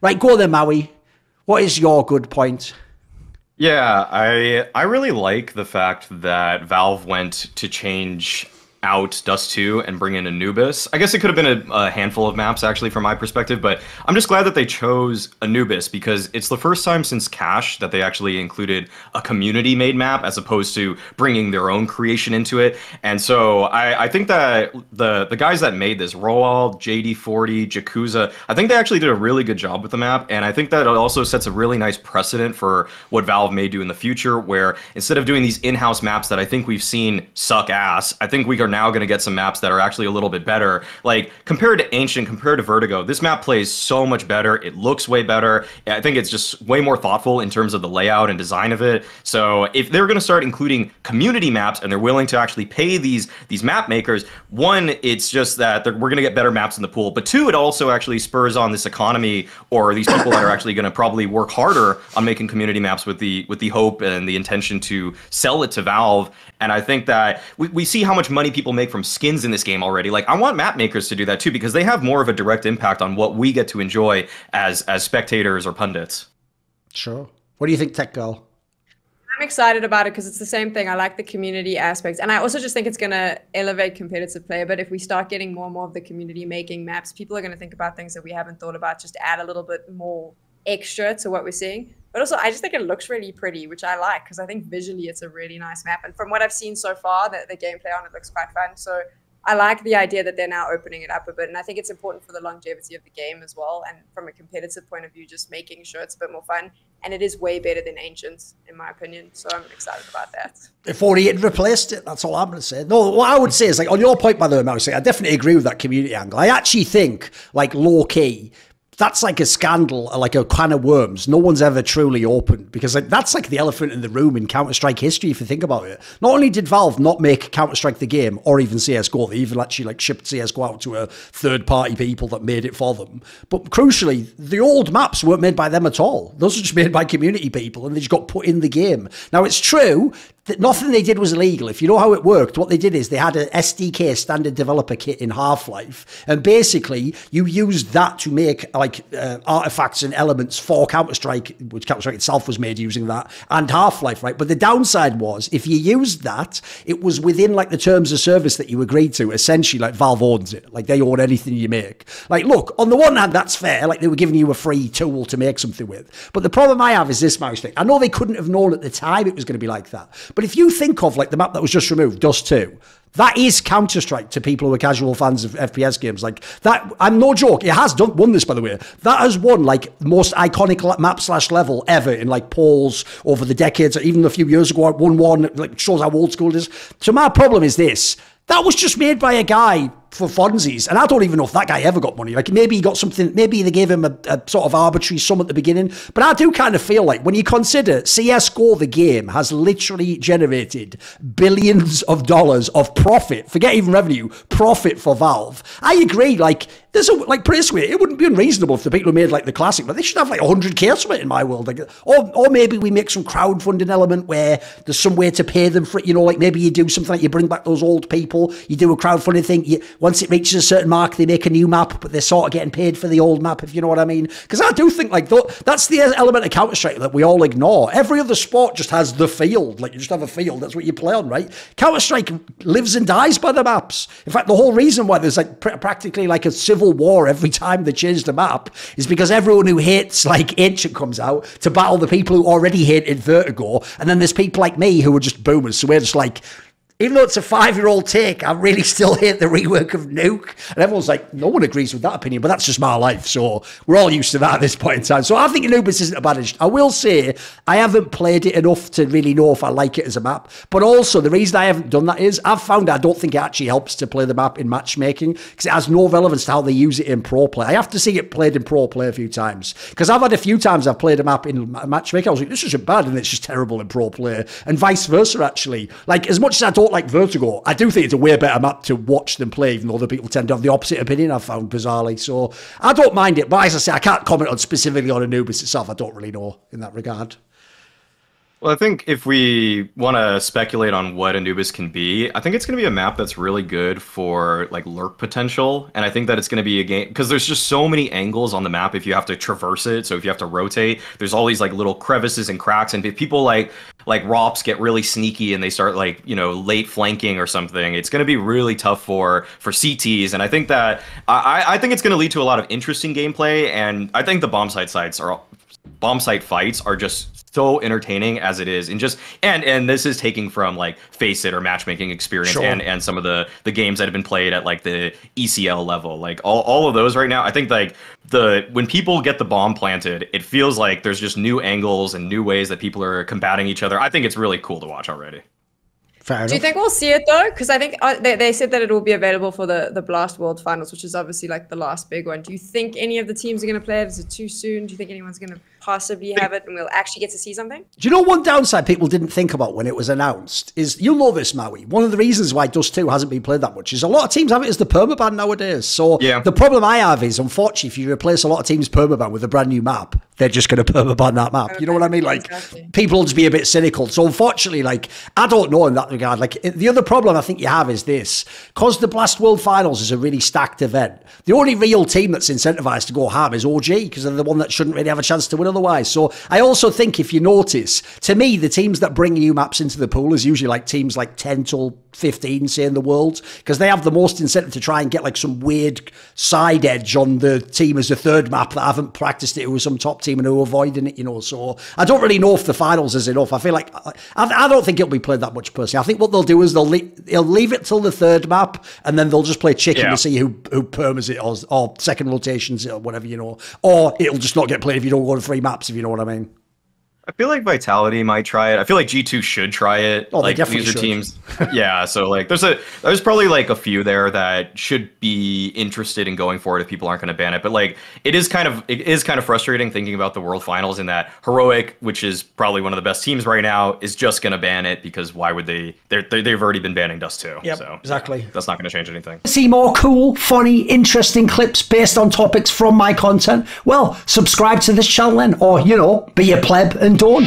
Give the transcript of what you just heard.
Right, go then, Maui. What is your good point? Yeah, I really like the fact that Valve went to change out Dust 2 and bring in Anubis. I guess it could have been a handful of maps actually from my perspective, but I'm just glad that they chose Anubis because it's the first time since Cache that they actually included a community made map as opposed to bringing their own creation into it. And so I think that the guys that made this, Roald, JD40, Jakuza, I think they actually did a really good job with the map. And I think that it also sets a really nice precedent for what Valve may do in the future, where instead of doing these in-house maps that I think we've seen suck ass, I think we are now going to get some maps that are actually a little bit better. Like, compared to Ancient, compared to Vertigo, this map plays so much better. It looks way better. I think it's just way more thoughtful in terms of the layout and design of it. So if they're going to start including community maps and they're willing to actually pay these map makers, one, it's just that we're going to get better maps in the pool. But two, it also actually spurs on this economy or these people that are actually going to probably work harder on making community maps with the hope and the intention to sell it to Valve. And I think that we see how much money people make from skins in this game already. Like, I want map makers to do that too, because they have more of a direct impact on what we get to enjoy as spectators or pundits. Sure. What do you think, Tech Girl? I'm excited about it because it's the same thing. I like the community aspect. And I also just think it's going to elevate competitive play. But if we start getting more and more of the community making maps, people are going to think about things that we haven't thought about, just add a little bit more extra to what we're seeing. But also, I just think it looks really pretty, which I like, because I think visually it's a really nice map. And from what I've seen so far, the gameplay on it looks quite fun. So I like the idea that they're now opening it up a bit. And I think it's important for the longevity of the game as well. And from a competitive point of view, just making sure it's a bit more fun. And it is way better than Ancients, in my opinion. So I'm excited about that. If only it replaced it, that's all I'm going to say. No, what I would say is, like, on your point, by the way, Mauisnake, I definitely agree with that community angle. I actually think, like, low-key, that's like a scandal, like a can of worms. No one's ever truly opened, because like, that's like the elephant in the room in Counter-Strike history, if you think about it. Not only did Valve not make Counter-Strike the game, or even CSGO, they even actually like shipped CSGO out to a third-party people that made it for them. But crucially, the old maps weren't made by them at all. Those were just made by community people, and they just got put in the game. Now, it's true that nothing they did was illegal. If you know how it worked, what they did is they had an SDK, standard developer kit, in Half-Life, and basically you used that to make like artifacts and elements for Counter-Strike, which Counter-Strike itself was made using that, and Half-Life, right? But the downside was, if you used that, it was within like the terms of service that you agreed to. Essentially, like, Valve owns it. Like, they own anything you make. Like, look, on the one hand, that's fair. Like, they were giving you a free tool to make something with. But the problem I have is this, Mauisnake. I know they couldn't have known at the time it was going to be like that. But if you think of like the map that was just removed, Dust 2, that is Counter-Strike to people who are casual fans of FPS games. Like that, I'm no joke. It has won this, by the way. That has won like most iconic map/level ever in like polls over the decades. Even a few years ago, it won one. Like, shows how old school it is. So my problem is this: that was just made by a guy for funsies, and I don't even know if that guy ever got money. Like, maybe he got something, maybe they gave him a sort of arbitrary sum at the beginning, but I do kind of feel like, when you consider CSGO, the game has literally generated billions of dollars of profit, forget even revenue, profit for Valve. I agree, like, there's a, like, put it this way, it wouldn't be unreasonable if the people who made like the classic, but they should have like 100k or something in my world. Like, or maybe we make some crowdfunding element where there's some way to pay them for it, you know, like maybe you do something like you bring back those old people, you do a crowdfunding thing, once it reaches a certain mark, they make a new map, but they're sort of getting paid for the old map, if you know what I mean. Because I do think, like, that's the element of Counter-Strike that we all ignore. Every other sport just has the field. Like, you just have a field, that's what you play on, right? Counter-Strike lives and dies by the maps. In fact, the whole reason why there's, like, practically like a civil war every time they change the map is because everyone who hates, like, Ancient comes out to battle the people who already hated Vertigo, and then there's people like me who are just boomers, so we're just like, even though it's a 5-year-old take, I really still hate the rework of Nuke. And everyone's like, no one agrees with that opinion, but that's just my life. So we're all used to that at this point in time. So I think Anubis isn't a bad addition. I will say, I haven't played it enough to really know if I like it as a map. But also, the reason I haven't done that is, I've found I don't think it actually helps to play the map in matchmaking, because it has no relevance to how they use it in pro play. I have to see it played in pro play a few times. Because I've had a few times I've played a map in matchmaking, I was like, this isn't bad, and it's just terrible in pro play. And vice versa, actually. Like, as much as I don't like Vertigo, I do think it's a way better map to watch than play, even though other people tend to have the opposite opinion, I've found, bizarrely. So I don't mind it, but as I say, I can't comment on specifically on Anubis itself. I don't really know in that regard. Well, I think if we want to speculate on what Anubis can be, I think it's going to be a map that's really good for like lurk potential. And I think that it's going to be a game because there's just so many angles on the map if you have to traverse it. So if you have to rotate, there's all these like little crevices and cracks. And if people like Rops get really sneaky and they start like, you know, late flanking or something, it's going to be really tough for CTs. And I think that I think it's going to lead to a lot of interesting gameplay. And I think the bomb site fights are just so entertaining as it is, and just and this is taking from like Face It or matchmaking experience, sure. and some of the games that have been played at like the ECL level, like all of those right now. I think like when people get the bomb planted, it feels like there's just new angles and new ways that people are combating each other. I think it's really cool to watch already. Do you think we'll see it though? Because I think they said that it will be available for the Blast World Finals, which is obviously like the last big one. Do you think any of the teams are going to play it? Is it too soon? Do you think anyone's going to possibly have it and we'll actually get to see something? Do you know one downside people didn't think about when it was announced is, you'll know this, Maui, one of the reasons why Dust 2 hasn't been played that much is a lot of teams have it as the permaban nowadays. So yeah. The problem I have is, unfortunately, if you replace a lot of teams permaban with a brand new map, they're just going to permaban that map. You know what I mean? Like, exactly. People will just be a bit cynical. So unfortunately, like, I don't know in that regard. Like, the other problem I think you have is this. Because the Blast World Finals is a really stacked event, the only real team that's incentivized to go ham is OG, because they're the one that shouldn't really have a chance to win otherwise. So I also think, if you notice, to me, the teams that bring new maps into the pool is usually like teams like 10 till 15, say, in the world, because they have the most incentive to try and get like some weird side edge on the team as a third map that haven't practiced it with some top team and who are avoiding it, you know. So I don't really know if the finals is enough. I feel like I don't think it'll be played that much personally. I think what they'll do is they'll leave it till the third map, and then they'll just play chicken to see who permas it or second rotations it or whatever, you know, or it'll just not get played if you don't go to 3 maps, if you know what I mean. I feel like Vitality might try it. I feel like G2 should try it. Oh, like, they definitely these are should. Teams. Yeah, so like there's probably like a few there that should be interested in going for it if people aren't going to ban it. But like it is kind of frustrating thinking about the World Finals in that Heroic, which is probably one of the best teams right now, is just going to ban it because why would they? They've already been banning Dust 2. Yep, so exactly. That's not going to change anything. See more cool, funny, interesting clips based on topics from my content? Well, subscribe to this channel then, or, you know, be a pleb and don't.